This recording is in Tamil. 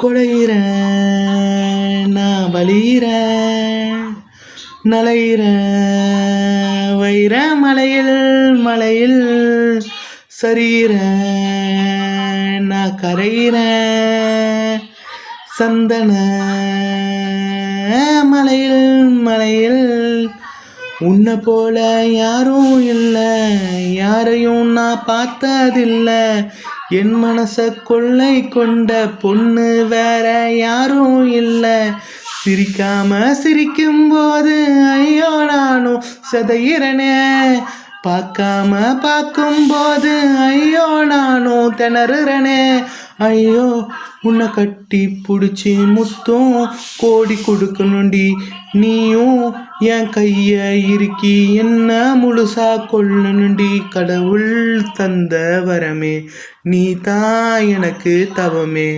கொலையிறேன் நான் வலியிறேன் நலையிறேன் வைர மலையில் மலையில் சரியிறேன் நான் கரையிறேன் சந்தன மலையில் மலையில் உன்னை போல யாரும் இல்லை, யாரையும் நான் பார்த்ததில்லை. என் மனச கொள்ளை கொண்ட பொண்ணு வேற யாரும் இல்லை. சிரிக்காம சிரிக்கும்போது ஐயோ நானும் சதையிறனே, பார்க்காம பார்க்கும்போது ஐயோ நானும் திணறுறனே. ஐயோ உன்னை கட்டி பிடிச்சி முத்தும் கோடி கொடுக்கணுண்டி, நீயும் என் கைய இறுக்கி என்ன முழுசா கொள்ளணுண்டி. கடவுள் தந்த வரமே, நீ தான் எனக்கு தவமே.